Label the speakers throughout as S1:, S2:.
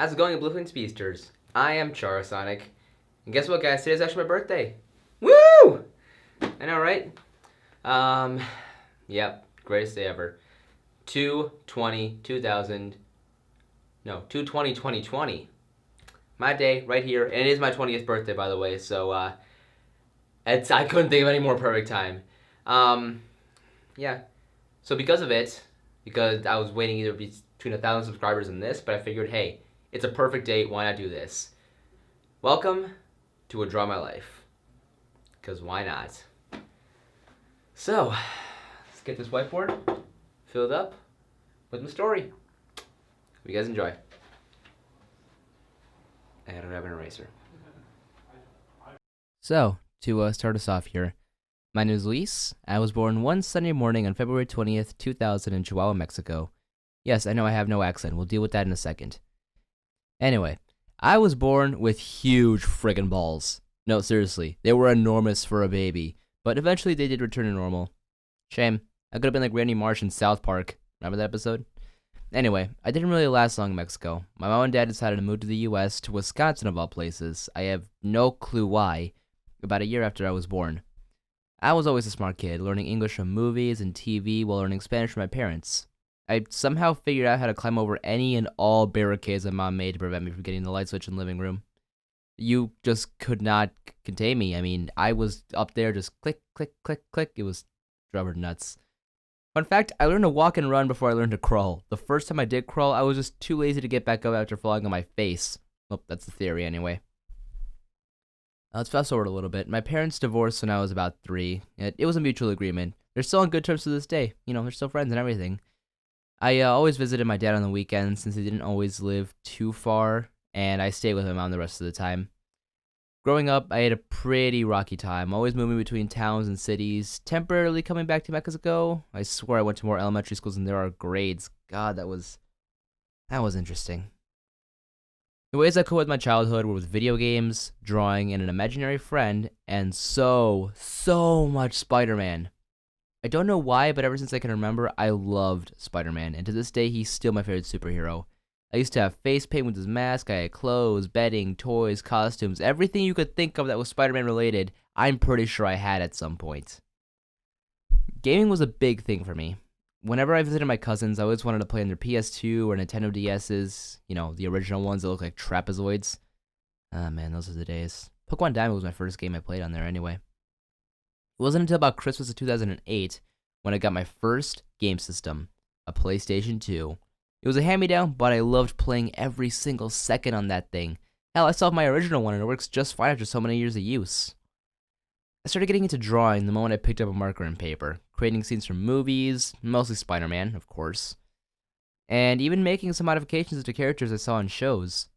S1: How's it going, Bluefin Speedsters? I am Charasonic. And guess what, guys? Today's actually my birthday. Woo! I know, right? Um, yep, greatest day ever. 220, 2000, no, 220, 2020. My day, right here. And it is my 20th birthday, by the way, so, I couldn't think of any more perfect time. Um, yeah. So because of it, because I was waiting either between 1,000 subscribers and this, but I figured, hey, it's a perfect date. Why not do this? Welcome to A Draw My Life. Because why not? So, let's get this whiteboard filled up with my story. Hope you guys enjoy. I gotta grab an eraser. So, to start us off here, my name is Luis. I was born one Sunday morning on February 20th, 2000 in Chihuahua, Mexico. Yes, I know I have no accent. We'll deal with that in a second. Anyway, I was born with huge friggin' balls. No, seriously, they were enormous for a baby, but eventually they did return to normal. Shame. I could have been like Randy Marsh in South Park. Remember that episode? Anyway, I didn't really last long in Mexico. My mom and dad decided to move to the US, to Wisconsin of all places. I have no clue why, about a year after I was born. I was always a smart kid, learning English from movies and TV while learning Spanish from my parents. I somehow figured out how to climb over any and all barricades my mom made to prevent me from getting the light switch in the living room. You just could not contain me. I mean, I was up there just click, click, click, click. It was rubber nuts. Fun fact, I learned to walk and run before I learned to crawl. The first time I did crawl, I was just too lazy to get back up after falling on my face. Well, that's the theory anyway. Let's fast forward a little bit. My parents divorced when I was about 3. It was a mutual agreement. They're still on good terms to this day. You know, they're still friends and everything. I always visited my dad on the weekends since he didn't always live too far, and I stayed with my mom the rest of the time. Growing up, I had a pretty rocky time, always moving between towns and cities, temporarily coming back to Mexico. I swear I went to more elementary schools than there are grades. God, that was interesting. The ways I coped with my childhood were with video games, drawing, and an imaginary friend, and so much Spider-Man. I don't know why, but ever since I can remember, I loved Spider-Man, and to this day, he's still my favorite superhero. I used to have face paint with his mask, I had clothes, bedding, toys, costumes, everything you could think of that was Spider-Man related, I'm pretty sure I had at some point. Gaming was a big thing for me. Whenever I visited my cousins, I always wanted to play on their PS2 or Nintendo DS's, you know, the original ones that look like trapezoids. Ah, man, those are the days. Pokemon Diamond was my first game I played on there anyway. It wasn't until about Christmas of 2008 when I got my first game system, a PlayStation 2. It was a hand-me-down, but I loved playing every single second on that thing. Hell, I still have my original one and it works just fine after so many years of use. I started getting into drawing the moment I picked up a marker and paper, creating scenes from movies, mostly Spider-Man, of course, and even making some modifications to characters I saw in shows.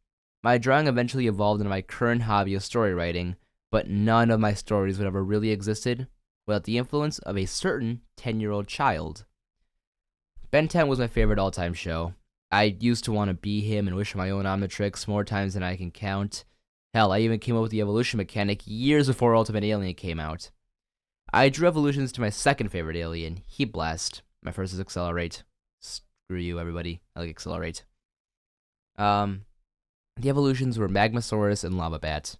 S1: My drawing eventually evolved into my current hobby of story writing, but none of my stories would ever really existed without the influence of a certain 10-year-old child. Ben 10 was my favorite all-time show. I used to want to be him and wish my own Omnitrix more times than I can count. Hell, I even came up with the evolution mechanic years before Ultimate Alien came out. I drew evolutions to my second favorite alien, Heat Blast. My first is Accelerate. Screw you, everybody. I like Accelerate. The evolutions were Magmasaurus and Lava Bat.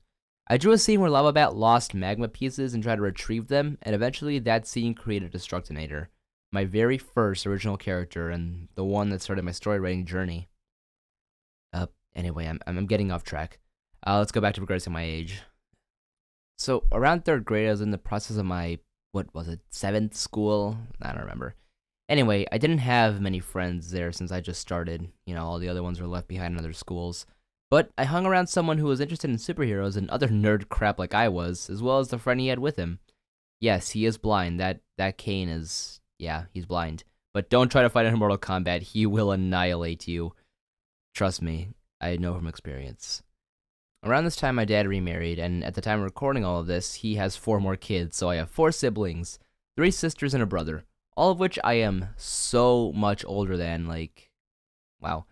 S1: I drew a scene where Lava Bat lost magma pieces and tried to retrieve them, and eventually that scene created Destructinator, my very first original character and the one that started my story writing journey. Anyway, I'm getting off track. Let's go back to progressing my age. So around 3rd grade, I was in the process of my, 7th school? I don't remember. Anyway, I didn't have many friends there since I just started. You know, all the other ones were left behind in other schools. But I hung around someone who was interested in superheroes and other nerd crap like I was, as well as the friend he had with him. Yes, he is blind. That Kane is, yeah, he's blind. But don't try to fight him in Mortal Kombat. He will annihilate you. Trust me, I know from experience. Around this time, my dad remarried, and at the time of recording all of this, he has 4 more kids, so I have 4 siblings, 3 sisters and a brother, all of which I am so much older than, wow.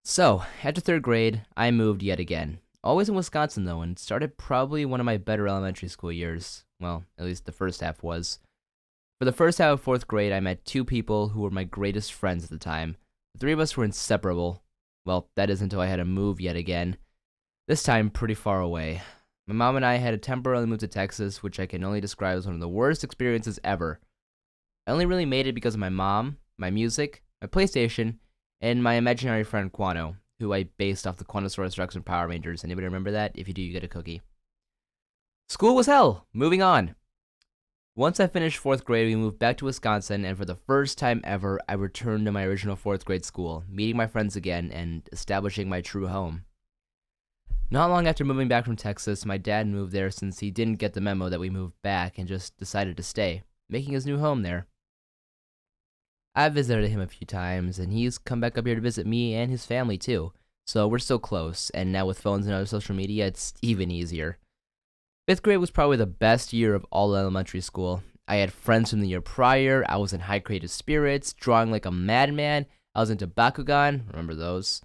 S1: So, after 3rd grade, I moved yet again. Always in Wisconsin, though, and started probably one of my better elementary school years. Well, at least the first half was. For the first half of 4th grade, I met 2 people who were my greatest friends at the time. The 3 of us were inseparable. Well, that is until I had to move yet again, this time pretty far away. My mom and I had to temporarily move to Texas, which I can only describe as one of the worst experiences ever. I only really made it because of my mom, my music, my PlayStation, and my imaginary friend Quano, who I based off the Quanosaurus Rex from Power Rangers. Anybody remember that? If you do, you get a cookie. School was hell! Moving on. Once I finished 4th grade, we moved back to Wisconsin, and for the first time ever, I returned to my original 4th grade school, meeting my friends again, and establishing my true home. Not long after moving back from Texas, my dad moved there since he didn't get the memo that we moved back and just decided to stay, making his new home there. I've visited him a few times, and he's come back up here to visit me and his family too, so we're still close, and now with phones and other social media, it's even easier. 5th grade was probably the best year of all elementary school. I had friends from the year prior, I was in high creative spirits, drawing like a madman, I was into Bakugan, remember those?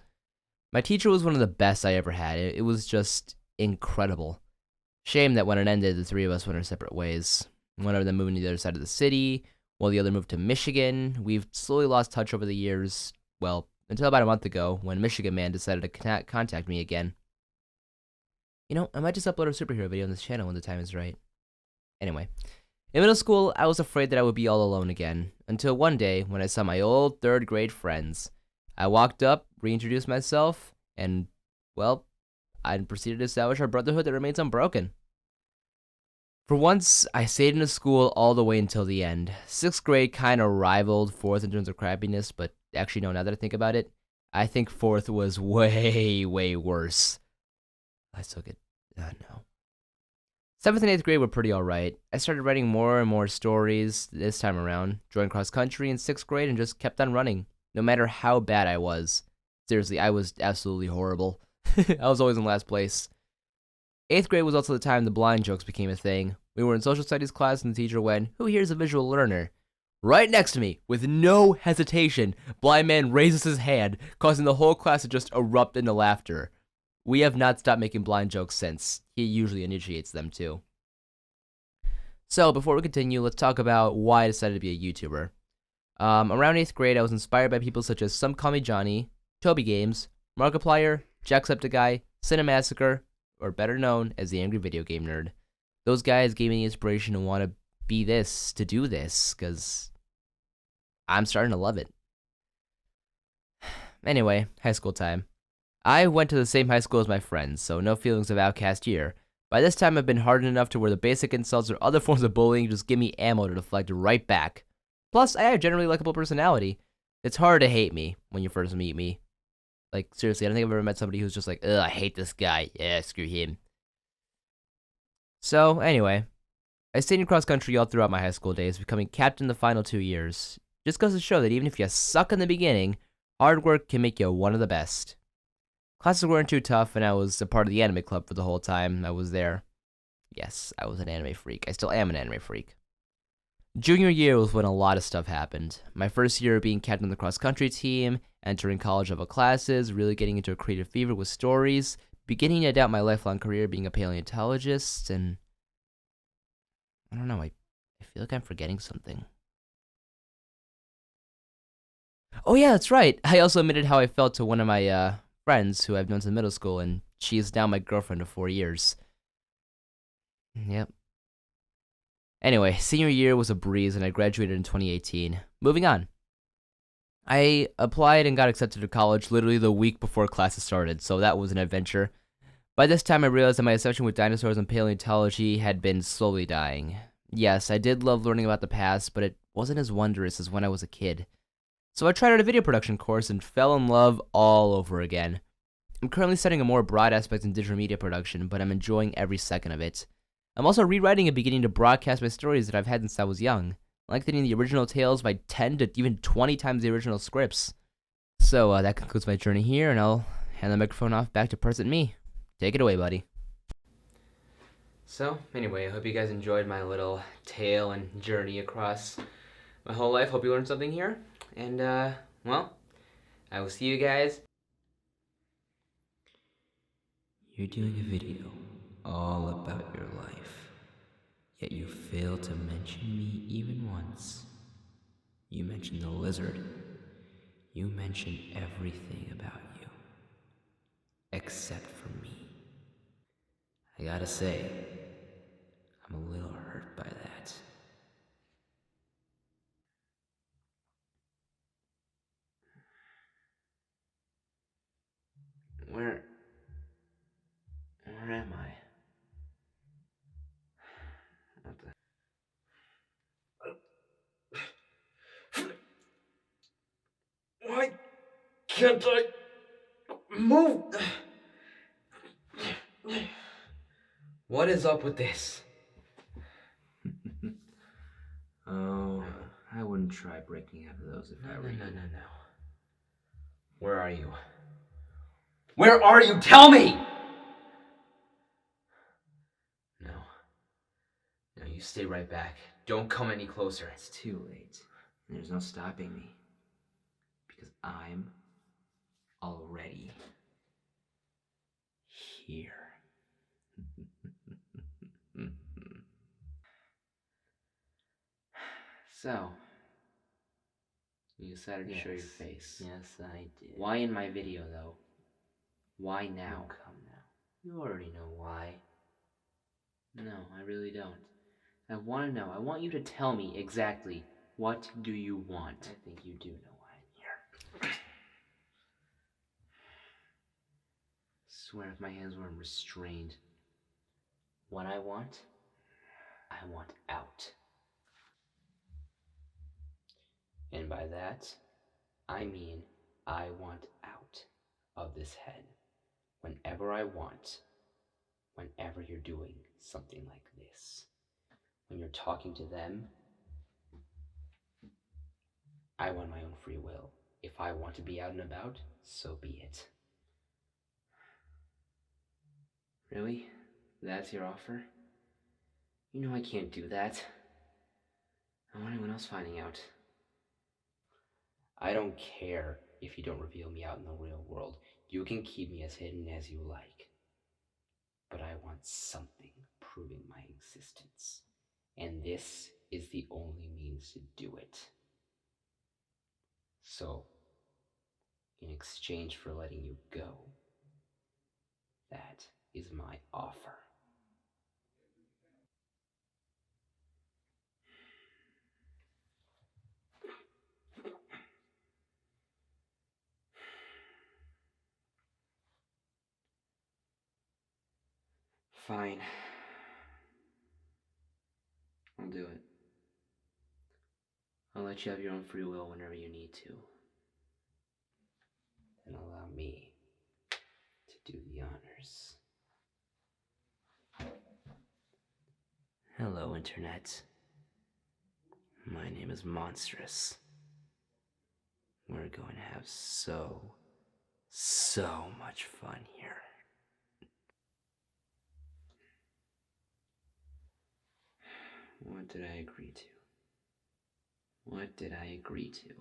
S1: My teacher was one of the best I ever had, it was just incredible. Shame that when it ended, the three of us went our separate ways. One of them moved to the other side of the city, while the other moved to Michigan. We've slowly lost touch over the years, well, until about a month ago, when Michigan Man decided to contact me again. You know, I might just upload a superhero video on this channel when the time is right. Anyway, in middle school, I was afraid that I would be all alone again, until one day when I saw my old 3rd grade friends. I walked up, reintroduced myself, and, well, I proceeded to establish our brotherhood that remains unbroken. For once, I stayed in the school all the way until the end. 6th grade kind of rivaled 4th in terms of crappiness, but actually no, now that I think about it, I think 4th was way, way worse. I still get, no. 7th and 8th grade were pretty alright. I started writing more and more stories this time around, joined cross country in 6th grade, and just kept on running, no matter how bad I was. Seriously, I was absolutely horrible. I was always in last place. 8th grade was also the time the blind jokes became a thing. We were in social studies class and the teacher went, "Who here's a visual learner?" Right next to me, with no hesitation, blind man raises his hand, causing the whole class to just erupt into laughter. We have not stopped making blind jokes since. He usually initiates them too. So, before we continue, let's talk about why I decided to be a YouTuber. Around 8th grade, I was inspired by people such as Some Call Me Johnny, Toby Games, Markiplier, Jacksepticeye, Cinemassacre, or better known as the Angry Video Game Nerd. Those guys gave me the inspiration to want to be this, to do this, because I'm starting to love it. Anyway, high school time. I went to the same high school as my friends, so no feelings of outcast here. By this time, I've been hardened enough to where the basic insults or other forms of bullying just give me ammo to deflect right back. Plus, I have a generally likable personality. It's hard to hate me when you first meet me. Like, seriously, I don't think I've ever met somebody who's just like, ugh, I hate this guy. Yeah, screw him. So, anyway, I stayed in cross country all throughout my high school days, becoming captain the final 2 years. Just goes to show that even if you suck in the beginning, hard work can make you one of the best. Classes weren't too tough, and I was a part of the anime club for the whole time I was there. Yes, I was an anime freak. I still am an anime freak. Junior year was when a lot of stuff happened. My first year being captain of the cross-country team, entering college-level classes, really getting into a creative fever with stories, beginning to doubt my lifelong career being a paleontologist, and I don't know, I feel like I'm forgetting something. Oh yeah, that's right. I also admitted how I felt to one of my, friends who I've known since middle school, and she is now my girlfriend of 4 years. Yep. Anyway, senior year was a breeze, and I graduated in 2018. Moving on. I applied and got accepted to college literally the week before classes started, so that was an adventure. By this time, I realized that my obsession with dinosaurs and paleontology had been slowly dying. Yes, I did love learning about the past, but it wasn't as wondrous as when I was a kid. So I tried out a video production course and fell in love all over again. I'm currently studying a more broad aspect in digital media production, but I'm enjoying every second of it. I'm also rewriting and beginning to broadcast my stories that I've had since I was young, lengthening the original tales by 10 to even 20 times the original scripts. So that concludes my journey here, and I'll hand the microphone off back to Present Me. Take it away, buddy. So, anyway, I hope you guys enjoyed my little tale and journey across my whole life. Hope you learned something here. And, well, I will see you guys. You're doing a video all about your life, yet you fail to mention me even once. You mentioned the lizard. You mentioned everything about you. except for me. I gotta say, I'm a little hurt by that. Where am I? What the? Why can't I move? What is up with this? Oh, I wouldn't try breaking out of those if I were you. No. Where are you? Where are you? Tell me! No. No, you stay right back. Don't come any closer. It's too late. There's no stopping me. Because I'm already here. So, you decided to show your face. Yes, I did. Why in my video, though? Why now? Oh, come now. You already know why. No, I really don't. I want to know. I want you to tell me exactly what do you want. I think you do know why I'm here. Swear if my hands weren't restrained. What I want out. And by that, I mean I want out of this head whenever I want, whenever you're doing something like this. When you're talking to them, I want my own free will. If I want to be out and about, so be it. Really? That's your offer? You know I can't do that. I don't want anyone else finding out. I don't care if you don't reveal me out in the real world. You can keep me as hidden as you like. But I want something proving my existence. And this is the only means to do it. So, in exchange for letting you go, that is my offer. Fine. I'll do it. I'll let you have your own free will whenever you need to. And allow me to do the honors. Hello, Internet. My name is Monstrous. We're going to have so much fun here. What did I agree to? What did I agree to?